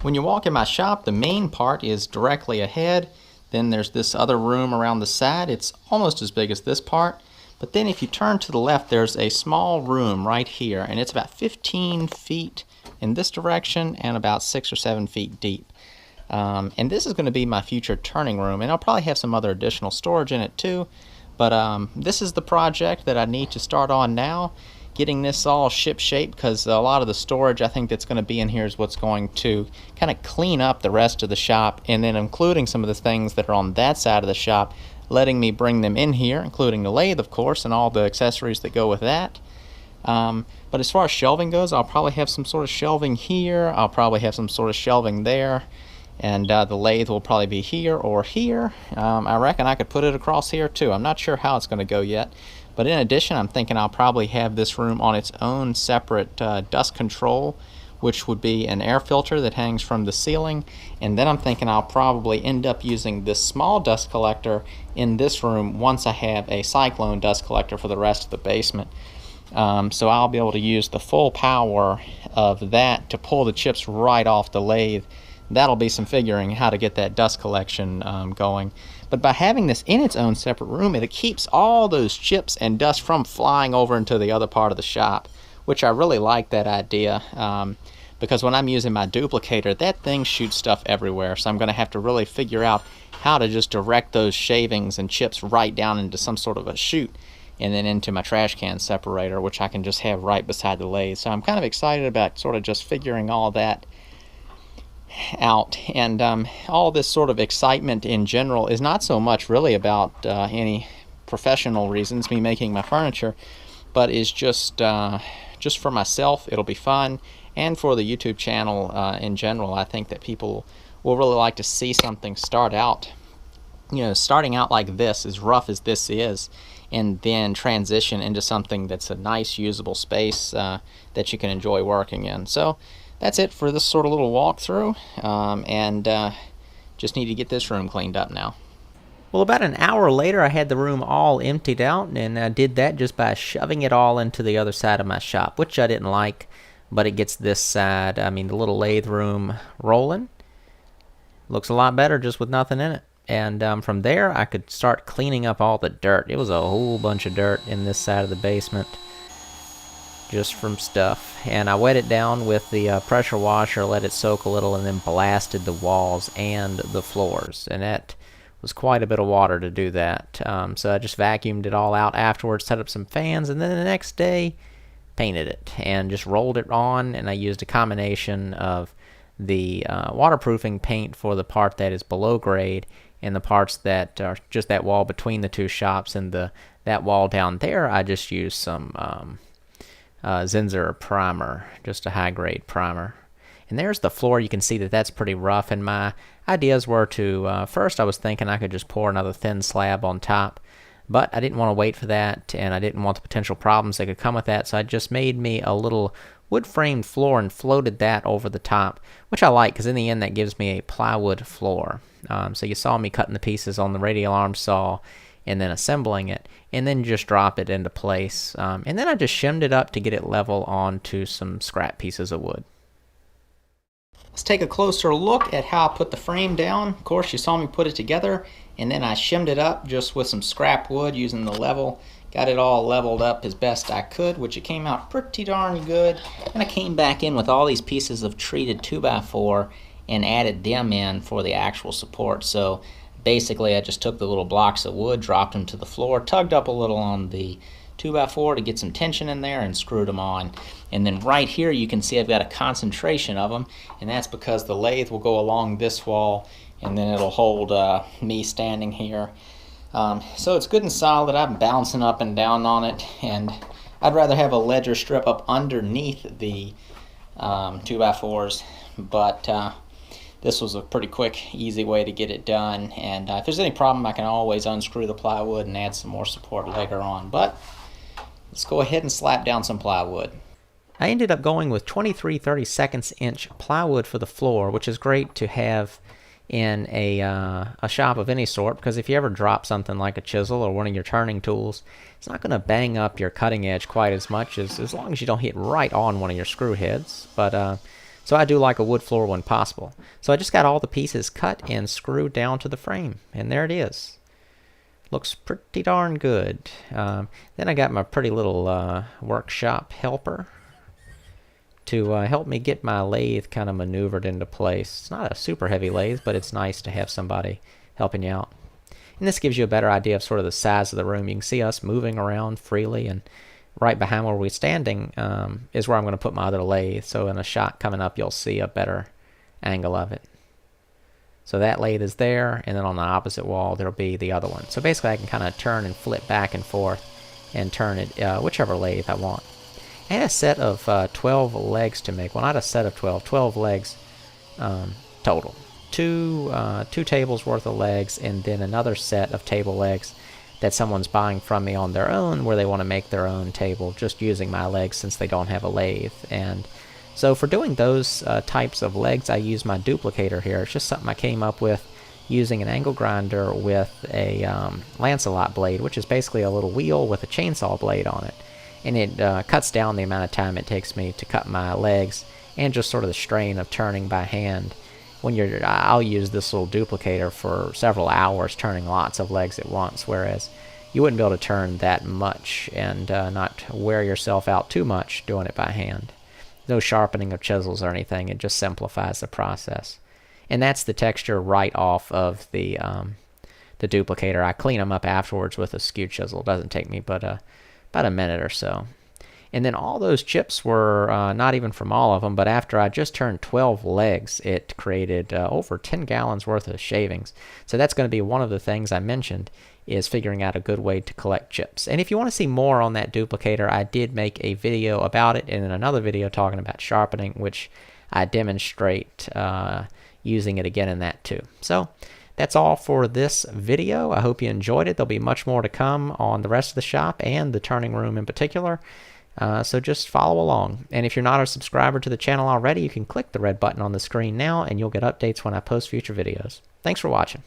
When you walk in my shop, the main part is directly ahead. Then there's this other room around the side. It's almost as big as this part. But then if you turn to the left, there's a small room right here, and it's about 15 feet in this direction and about 6 or 7 feet deep. And this is going to be my future turning room, and I'll probably have some other additional storage in it too. But this is the project that I need to start on now, getting this all ship shape, because a lot of the storage I think that's going to be in here is what's going to kind of clean up the rest of the shop, and then including some of the things that are on that side of the shop, letting me bring them in here, including the lathe, of course, and all the accessories that go with that. But as far as shelving goes, I'll probably have some sort of shelving here. I'll probably have some sort of shelving there. And the lathe will probably be here or here. I reckon I could put it across here too. I'm not sure how it's going to go yet. But in addition, I'm thinking I'll probably have this room on its own separate dust control, which would be an air filter that hangs from the ceiling. And then I'm thinking I'll probably end up using this small dust collector in this room once I have a cyclone dust collector for the rest of the basement. So I'll be able to use the full power of that to pull the chips right off the lathe. That'll be some figuring how to get that dust collection going. But by having this in its own separate room, it keeps all those chips and dust from flying over into the other part of the shop, which I really like that idea, because when I'm using my duplicator, that thing shoots stuff everywhere. So I'm going to have to really figure out how to just direct those shavings and chips right down into some sort of a chute, and then into my trash can separator, which I can just have right beside the lathe. So I'm kind of excited about sort of just figuring all that out. And all this sort of excitement in general is not so much really about any professional reasons, me making my furniture, but is just for myself. It'll be fun, and for the YouTube channel in general. I think that people will really like to see something starting out like this, as rough as this is, and then transition into something that's a nice usable space that you can enjoy working in. So that's it for this sort of little walkthrough, and just need to get this room cleaned up now. Well, about an hour later, I had the room all emptied out, and I did that just by shoving it all into the other side of my shop, which I didn't like, but it gets this side, the little lathe room, rolling. Looks a lot better just with nothing in it. And from there, I could start cleaning up all the dirt. It was a whole bunch of dirt in this side of the basement, just from stuff. And I wet it down with the pressure washer, let it soak a little, and then blasted the walls and the floors. And that was quite a bit of water to do that. So I just vacuumed it all out afterwards, set up some fans, and then the next day painted it and just rolled it on. And I used a combination of the waterproofing paint for the part that is below grade, and the parts that are just that wall between the two shops, and that wall down there I just used some Zinsser primer, just a high-grade primer. And there's the floor. You can see that that's pretty rough, and my ideas were to, first I was thinking I could just pour another thin slab on top, but I didn't want to wait for that, and I didn't want the potential problems that could come with that, so I just made me a little wood-framed floor and floated that over the top, which I like, because in the end that gives me a plywood floor. So you saw me cutting the pieces on the radial arm saw, and then assembling it, and then just drop it into place. And then I just shimmed it up to get it level onto some scrap pieces of wood. Let's take a closer look at how I put the frame down. Of course, you saw me put it together, and then I shimmed it up just with some scrap wood using the level. Got it all leveled up as best I could, which it came out pretty darn good. And I came back in with all these pieces of treated 2x4 and added them in for the actual support. So basically I just took the little blocks of wood, dropped them to the floor, tugged up a little on the 2x4 to get some tension in there, and screwed them on. And then right here you can see I've got a concentration of them, and that's because the lathe will go along this wall, and then it'll hold me standing here. So it's good and solid. I'm bouncing up and down on it, and I'd rather have a ledger strip up underneath the 2x4s, but this was a pretty quick, easy way to get it done. And if there's any problem, I can always unscrew the plywood and add some more support later on. But let's go ahead and slap down some plywood. I ended up going with 23/32 inch plywood for the floor, which is great to have in a shop of any sort, because if you ever drop something like a chisel or one of your turning tools, it's not going to bang up your cutting edge quite as much as long as you don't hit right on one of your screw heads. But So I do like a wood floor when possible. So I just got all the pieces cut and screwed down to the frame, and there it is. Looks pretty darn good. Then I got my pretty little workshop helper to help me get my lathe kind of maneuvered into place. It's not a super heavy lathe, but it's nice to have somebody helping you out. And this gives you a better idea of sort of the size of the room. You can see us moving around freely, and right behind where we're standing is where I'm going to put my other lathe. So in a shot coming up, you'll see a better angle of it. So that lathe is there, and then on the opposite wall there'll be the other one. So basically I can kind of turn and flip back and forth and turn it whichever lathe I want. I had a set of 12 legs to make. Well, not a set of 12 legs total. Two tables worth of legs, and then another set of table legs that someone's buying from me on their own, where they want to make their own table just using my legs since they don't have a lathe. And so for doing those types of legs, I use my duplicator here. It's just something I came up with using an angle grinder with a Lancelot blade, which is basically a little wheel with a chainsaw blade on it. And it cuts down the amount of time it takes me to cut my legs, and just sort of the strain of turning by hand. I'll use this little duplicator for several hours turning lots of legs at once, whereas you wouldn't be able to turn that much and not wear yourself out too much doing it by hand. No sharpening of chisels or anything. It just simplifies the process. And that's the texture right off of the duplicator. I clean them up afterwards with a skew chisel. It doesn't take me but about a minute or so. And then all those chips were, not even from all of them, but after I just turned 12 legs, it created over 10 gallons worth of shavings. So that's going to be one of the things I mentioned, is figuring out a good way to collect chips. And if you want to see more on that duplicator, I did make a video about it, and then another video talking about sharpening, which I demonstrate using it again in that too. So that's all for this video. I hope you enjoyed it. There'll be much more to come on the rest of the shop and the turning room in particular. So just follow along. And if you're not a subscriber to the channel already, you can click the red button on the screen now, and you'll get updates when I post future videos. Thanks for watching.